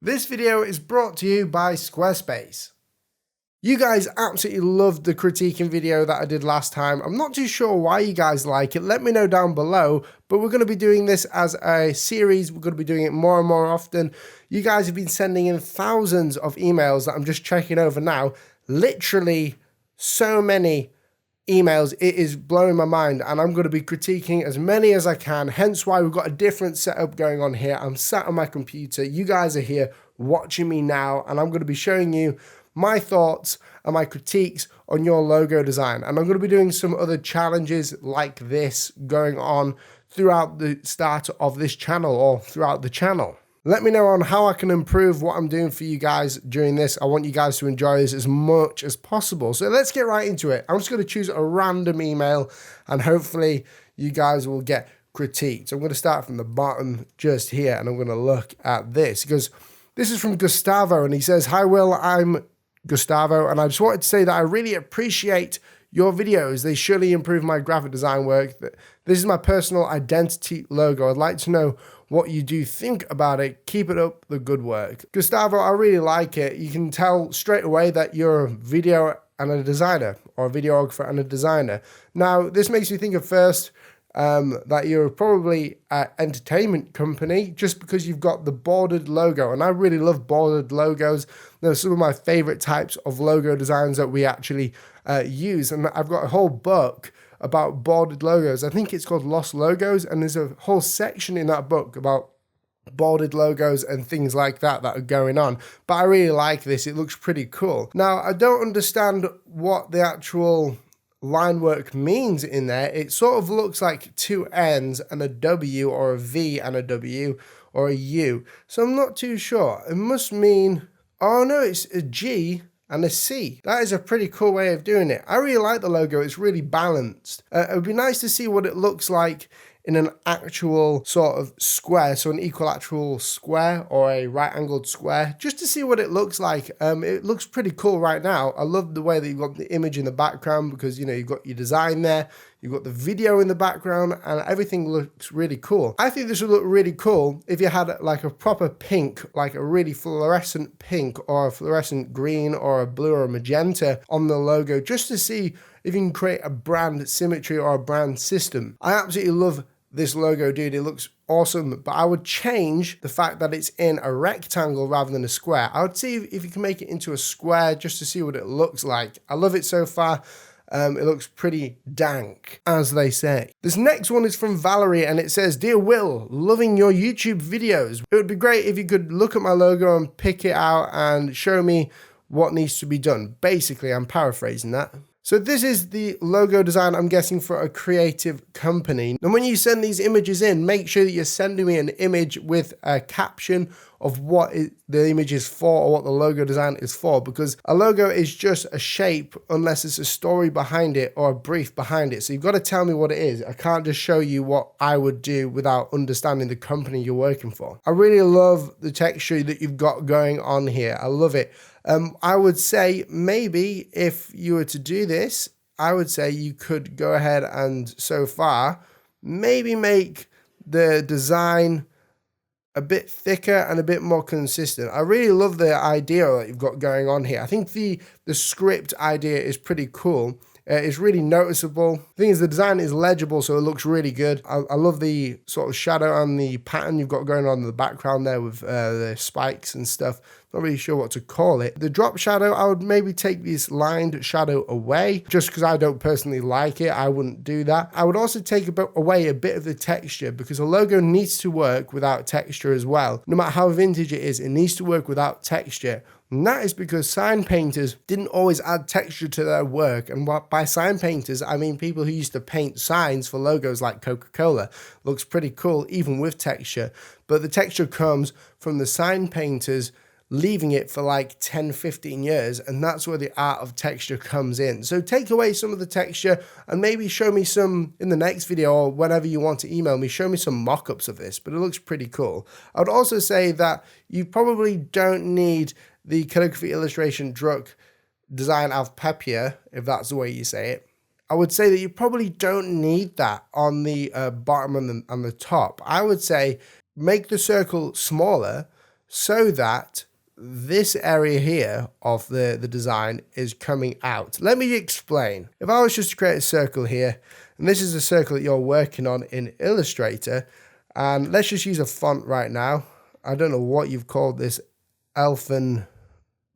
This video is brought to you by Squarespace. You guys absolutely loved the critiquing video that I did last time. I'm not too sure why you guys like it. Let me know down below, but we're going to be doing this as a series. We're going to be doing it more and more often. You guys have been sending in thousands of emails that I'm just checking over now. Literally so many emails, it is blowing my mind, and I'm going to be critiquing as many as I can, hence why we've got a different setup going on here. I'm sat on my computer, you guys are here watching me now, and I'm going to be showing you my thoughts and my critiques on your logo design. And I'm going to be doing some other challenges like this going on throughout the start of this channel or throughout the channel. Let me know on how I can improve what I'm doing for you guys during this. I want you guys to enjoy this as much as possible. So let's get right into it. I'm just going to choose a random email and hopefully you guys will get critiqued. So I'm going to start from the bottom just here and I'm going to look at this because this is from Gustavo and he says, "Hi Will, I'm Gustavo and I just wanted to say that I really appreciate your videos. They surely improve my graphic design work. This is my personal identity logo. I'd like to know what you do think about it. Keep it up, the good work." Gustavo, I really like it. You can tell straight away that you're a video and a designer, or a videographer and a designer. Now, this makes me think at first that you're probably an entertainment company just because you've got the bordered logo. And I really love bordered logos. They're some of my favorite types of logo designs that we actually use. And I've got a whole book about bordered logos. I think it's called Lost Logos, and there's a whole section in that book about bordered logos and things like that are going on. But I really like this. It looks pretty cool. Now, I don't understand what the actual line work means in there. It sort of looks like two N's and a W, or a V and a W, or a U. So I'm not too sure. It must mean, oh no, it's a G and a C. That is a pretty cool way of doing it. I really like the logo. It's really balanced. It would be nice to see what it looks like in an actual sort of square, so an equilateral square or a right-angled square, just to see what it looks like. It looks pretty cool right now. I love the way that you've got the image in the background because, you know, you've got your design there, you've got the video in the background, and everything looks really cool. I think this would look really cool if you had like a proper pink, like a really fluorescent pink or a fluorescent green or a blue or a magenta on the logo, just to see if you can create a brand symmetry or a brand system. I absolutely love this logo, dude. It looks awesome, but I would change the fact that it's in a rectangle rather than a square. I would see if you can make it into a square just to see what it looks like. I love it so far. It looks pretty dank, as they say. This next one is from Valerie and it says, "Dear Will, loving your YouTube videos. It would be great if you could look at my logo and pick it out and show me what needs to be done." Basically, I'm paraphrasing that. So this is the logo design, I'm guessing, for a creative company. And when you send these images in, make sure that you're sending me an image with a caption of what the image is for or what the logo design is for, because a logo is just a shape unless it's a story behind it or a brief behind it. So you've got to tell me what it is. I can't just show you what I would do without understanding the company you're working for. I really love the texture that you've got going on here. I love it. I would say maybe if you were to do this, I would say you could go ahead and so far maybe make the design a bit thicker and a bit more consistent. I really love the idea that you've got going on here. I think the script idea is pretty cool. It's really noticeable. The thing is, the design is legible, so it looks really good. I love the sort of shadow and the pattern you've got going on in the background there with the spikes and stuff. Not really sure what to call it. The drop shadow, I would maybe take this lined shadow away just because I don't personally like it. I wouldn't do that. I would also take away a bit of the texture because a logo needs to work without texture as well. No matter how vintage it is, it needs to work without texture. And that is because sign painters didn't always add texture to their work. And by sign painters, I mean people who used to paint signs for logos like Coca-Cola. Looks pretty cool, even with texture. But the texture comes from the sign painters leaving it for like 10, 15 years. And that's where the art of texture comes in. So take away some of the texture and maybe show me some in the next video or whenever you want to email me, show me some mock-ups of this, but it looks pretty cool. I would also say that you probably don't need the calligraphy illustration Druck design of papier, if that's the way you say it. I would say that you probably don't need that on the bottom and the top. I would say make the circle smaller, so that this area here of the design is coming out. Let me explain. If I was just to create a circle here, and this is a circle that you're working on in Illustrator, and let's just use a font right now. I don't know what you've called this, Elfin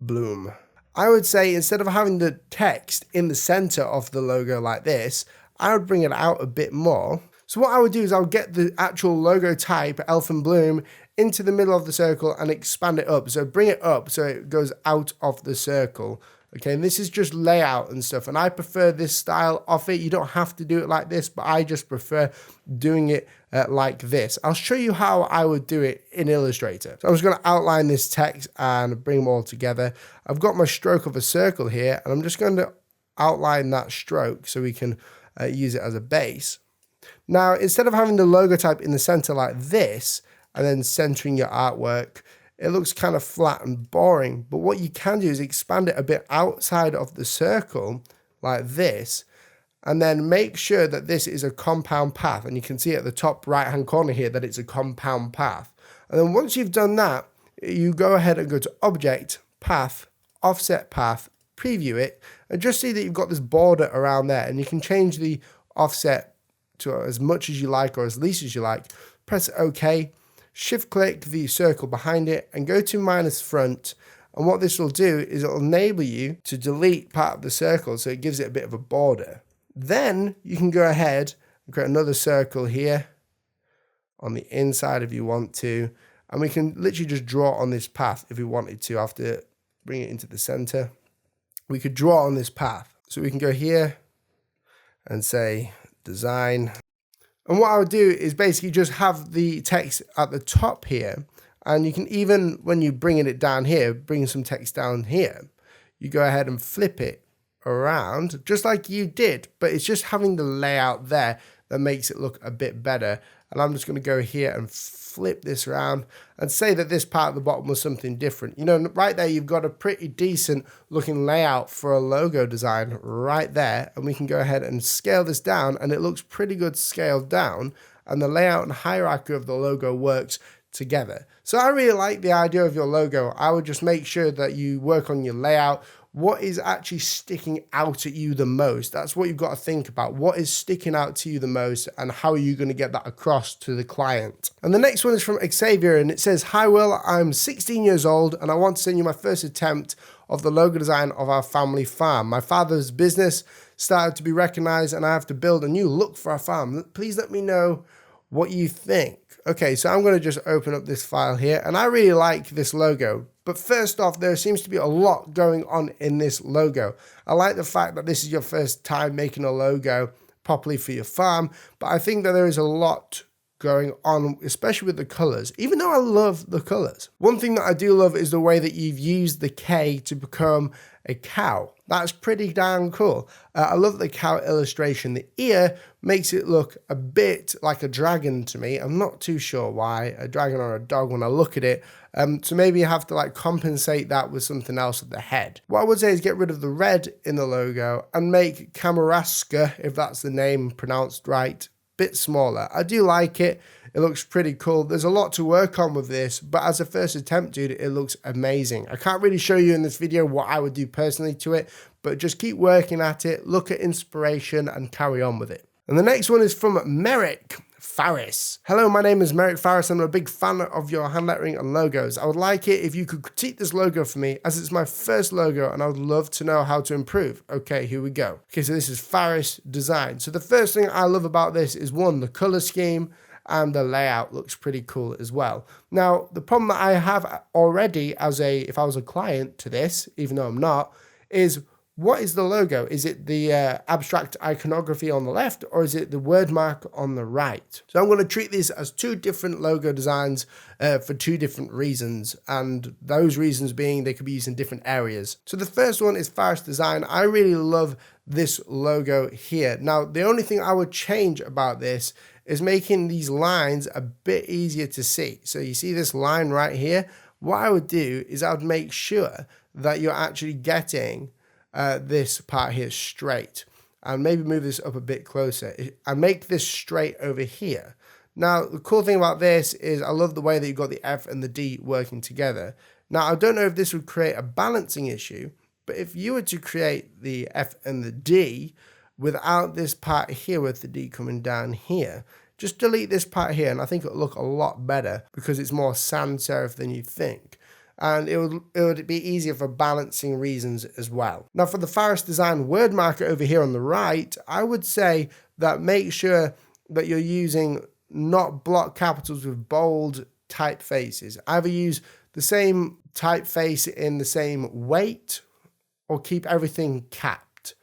Bloom. I would say instead of having the text in the center of the logo like this, I would bring it out a bit more. So what I would do is I would get the actual logo type, Elfin Bloom, into the middle of the circle and expand it up. So bring it up so it goes out of the circle. Okay, and this is just layout and stuff. And I prefer this style of it. You don't have to do it like this, but I just prefer doing it like this. I'll show you how I would do it in Illustrator. So I'm just going to outline this text and bring them all together. I've got my stroke of a circle here, and I'm just going to outline that stroke so we can use it as a base. Now, instead of having the logo type in the center like this, and then centering your artwork, it looks kind of flat and boring. But what you can do is expand it a bit outside of the circle like this, and then make sure that this is a compound path. And you can see at the top right hand corner here that it's a compound path. And then once you've done that, you go ahead and go to Object, Path, Offset Path, preview it, and just see that you've got this border around there. And you can change the offset to as much as you like or as least as you like. Press OK. Shift click the circle behind it and go to minus front. And what this will do is it will enable you to delete part of the circle, so it gives it a bit of a border. Then you can go ahead and create another circle here on the inside if you want to. And we can literally just draw on this path if we wanted to after bring it into the center. We could draw on this path. So we can go here and say design. And what I would do is basically just have the text at the top here. And you can even, when you're bringing it down here, bring some text down here, you go ahead and flip it around just like you did. But it's just having the layout there that makes it look a bit better. And I'm just going to go here and flip this around and say that this part at the bottom was something different. You know, right there, you've got a pretty decent looking layout for a logo design right there. And we can go ahead and scale this down, and it looks pretty good scaled down. And the layout and hierarchy of the logo works together. So I really like the idea of your logo. I would just make sure that you work on your layout. What is actually sticking out at you the most? That's what you've got to think about. What is sticking out to you the most, and how are you going to get that across to the client? And the next one is from Xavier, and it says, "Hi Will, I'm 16 years old and I want to send you my first attempt of the logo design of our family farm. My father's business started to be recognized and I have to build a new look for our farm. Please let me know what you think." Okay, so I'm going to just open up this file here, and I really like this logo. But first off, there seems to be a lot going on in this logo. I like the fact that this is your first time making a logo properly for your farm, but I think that there is a lot going on, especially with the colors, even though I love the colors. One thing that I do love is the way that you've used the K to become a cow. That's pretty damn cool. I love the cow illustration. The ear makes it look a bit like a dragon to me. I'm not too sure why, a dragon or a dog when I look at it. So maybe you have to like compensate that with something else at the head. What I would say is get rid of the red in the logo and make Kamaraska, if that's the name pronounced right, bit smaller. I do like it. It looks pretty cool. There's a lot to work on with this, but as a first attempt, dude, it looks amazing. I can't really show you in this video what I would do personally to it, but just keep working at it, look at inspiration and carry on with it. And the next one is from Merrick Farris. "Hello, my name is Merrick Farris. I'm a big fan of your hand lettering and logos. I would like it if you could critique this logo for me, as it's my first logo and I would love to know how to improve." Okay, here we go. Okay, so this is Farris Design. So the first thing I love about this is one, the color scheme, and the layout looks pretty cool as well. Now, the problem that I have already if I was a client to this, even though I'm not, is what is the logo? Is it the abstract iconography on the left, or is it the word mark on the right? So I'm going to treat this as two different logo designs for two different reasons, and those reasons being they could be used in different areas. So the first one is Farris Design. I really love this logo here. Now, the only thing I would change about this is making these lines a bit easier to see. So you see this line right here? What I would do is I would make sure that you're actually getting this part here straight, and maybe move this up a bit closer and make this straight over here. Now, the cool thing about this is I love the way that you've got the F and the D working together. Now, I don't know if this would create a balancing issue, but if you were to create the F and the D without this part here with the D coming down here, just delete this part here and I think it'll look a lot better because it's more sans serif than you think. And it would be easier for balancing reasons as well. Now for the Forest Design word marker over here on the right, I would say that make sure that you're using not block capitals with bold typefaces. Either use the same typeface in the same weight or keep everything capped,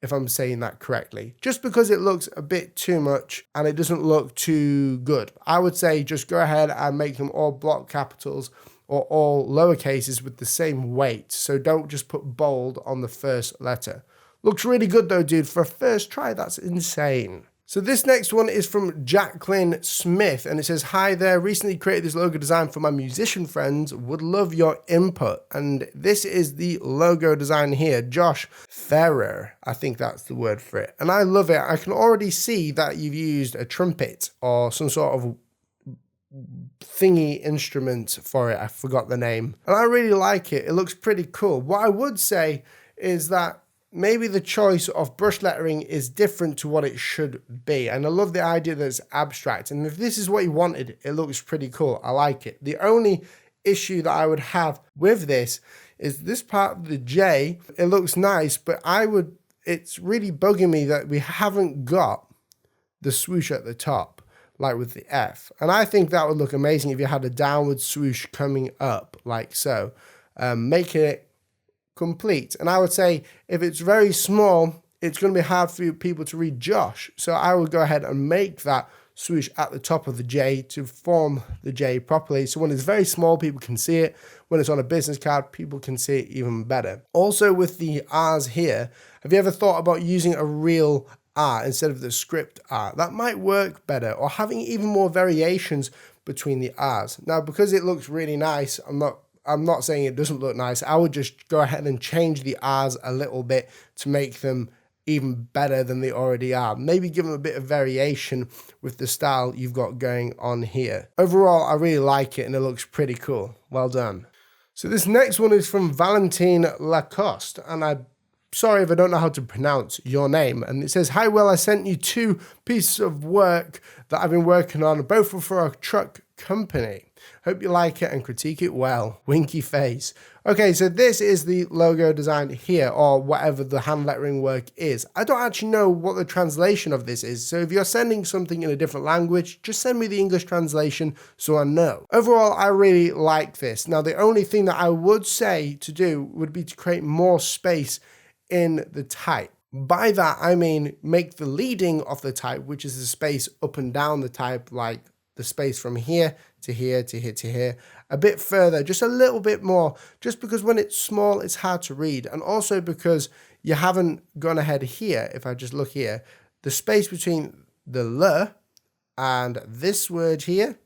if I'm saying that correctly. Just because it looks a bit too much and it doesn't look too good. I would say just go ahead and make them all block capitals or all lowercases with the same weight. So don't just put bold on the first letter. Looks really good though, dude. For a first try, that's insane. So this next one is from Jaclyn Smith, and it says, "Hi there, recently created this logo design for my musician friends, would love your input." And this is the logo design here, Josh Ferrer, I think that's the word for it. And I love it. I can already see that you've used a trumpet or some sort of thingy instrument for it. I forgot the name. And I really like it. It looks pretty cool. What I would say is that maybe the choice of brush lettering is different to what it should be. And I love the idea that it's abstract. And if this is what you wanted, it looks pretty cool. I like it. The only issue that I would have with this is this part of the J. It looks nice, but it's really bugging me that we haven't got the swoosh at the top, like with the F. And I think that would look amazing if you had a downward swoosh coming up like so, making it complete. And I would say if it's very small, it's going to be hard for people to read Josh. So I would go ahead and make that swoosh at the top of the J to form the J properly. So when it's very small, people can see it. When it's on a business card, people can see it even better. Also with the R's here, have you ever thought about using a real R instead of the script R? That might work better, or having even more variations between the R's. Now, because it looks really nice, I'm not saying it doesn't look nice. I would just go ahead and change the R's a little bit to make them even better than they already are. Maybe give them a bit of variation with the style you've got going on here. Overall, I really like it and it looks pretty cool. Well done. So this next one is from Valentin Lacoste, and I'm sorry if I don't know how to pronounce your name. And it says, "Hi, Will, I sent you 2 pieces of work that I've been working on. Both were for a truck company. Hope you like it and critique it well. Winky face." Okay, so this is the logo design here, or whatever the hand lettering work is. I don't actually know what the translation of this is, so if you're sending something in a different language, just send me the English translation so I know. Overall, I really like this. Now, the only thing that I would say to do would be to create more space in the type. By that, I mean make the leading of the type, which is the space up and down the type, like the space from here to here to here to here, a bit further, just a little bit more, just because when it's small, it's hard to read. And also because you haven't gone ahead here, if I just look here, the space between the L and this word here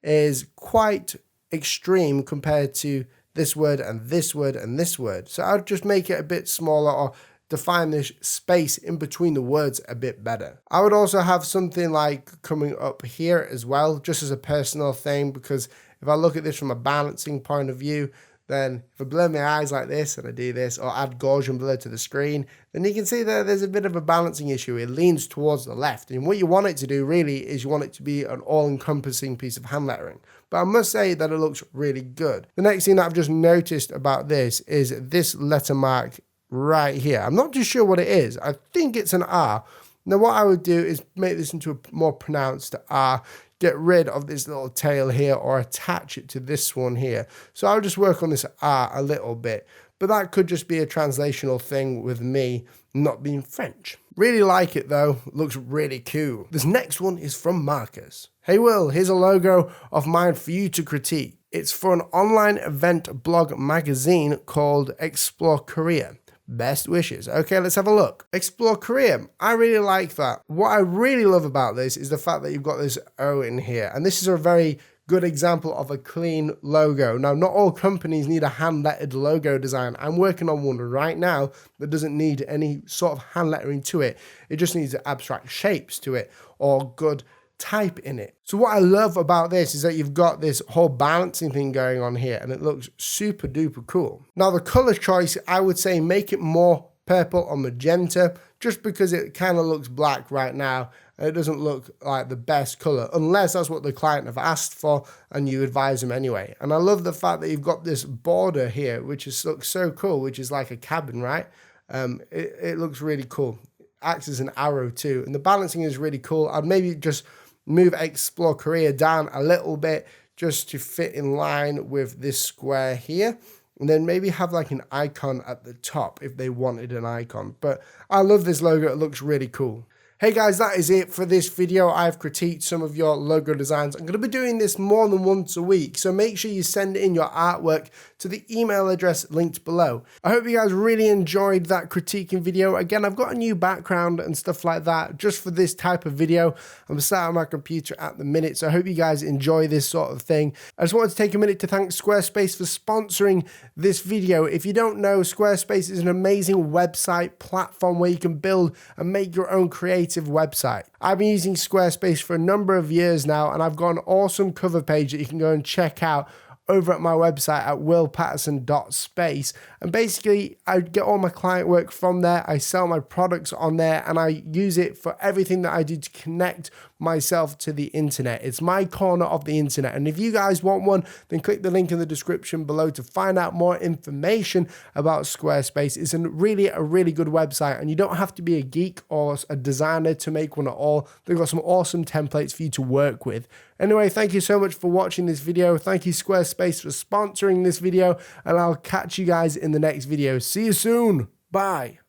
is quite extreme compared to this word and this word and this word. So I'd just make it a bit smaller, or define this space in between the words a bit better. I would also have something like coming up here as well, just as a personal thing, because if I look at this from a balancing point of view, then if I blur my eyes like this and I do this, or add Gaussian blur to the screen, then you can see that there's a bit of a balancing issue. It leans towards the left. And what you want it to do really is you want it to be an all-encompassing piece of hand lettering. But I must say that it looks really good. The next thing that I've just noticed about this is this letter mark right here. I'm not too sure what it is. I think it's an R. Now what I would do is make this into a more pronounced R, get rid of this little tail here, or attach it to this one here. So I'll just work on this R a little bit, but that could just be a translational thing with me not being French. Really like it though, looks really cool. This next one is from Marcus. "Hey Will, here's a logo of mine for you to critique. It's for an online event blog magazine called Explore Korea. Best wishes." Okay, let's have a look. Explore Korea. I really like that. What I really love about this is the fact that you've got this O in here. And this is a very good example of a clean logo. Now, not all companies need a hand-lettered logo design. I'm working on one right now that doesn't need any sort of hand lettering to it. It just needs abstract shapes to it, or good type in it. So what I love about this is that you've got this whole balancing thing going on here, and it looks super duper cool. Now the color choice, I would say make it more purple or magenta, just because it kind of looks black right now. It doesn't look like the best color, unless that's what the client have asked for and you advise them anyway. And I love the fact that you've got this border here, which looks so cool, which is like a cabin, right? It looks really cool. It acts as an arrow too, and the balancing is really cool. I'd maybe just move Explore Korea down a little bit just to fit in line with this square here. And then maybe have like an icon at the top if they wanted an icon. But I love this logo. It looks really cool. Hey guys, that is it for this video. I've critiqued some of your logo designs. I'm going to be doing this more than once a week, so make sure you send in your artwork to the email address linked below. I hope you guys really enjoyed that critiquing video. Again, I've got a new background and stuff like that just for this type of video. I'm sat on my computer at the minute, so I hope you guys enjoy this sort of thing. I just wanted to take a minute to thank Squarespace for sponsoring this video. If you don't know, Squarespace is an amazing website platform where you can build and make your own creative website. I've been using Squarespace for a number of years now, and I've got an awesome cover page that you can go and check out over at my website at willpatterson.space. And basically I get all my client work from there. I sell my products on there, and I use it for everything that I do to connect myself to the internet. It's my corner of the internet, and if you guys want one, then click the link in the description below to find out more information about Squarespace. It's really a really good website, and you don't have to be a geek or a designer to make one at all. They've got some awesome templates for you to work with. Anyway, thank you so much for watching this video. Thank you Squarespace for sponsoring this video, and I'll catch you guys in the next video. See you soon. Bye.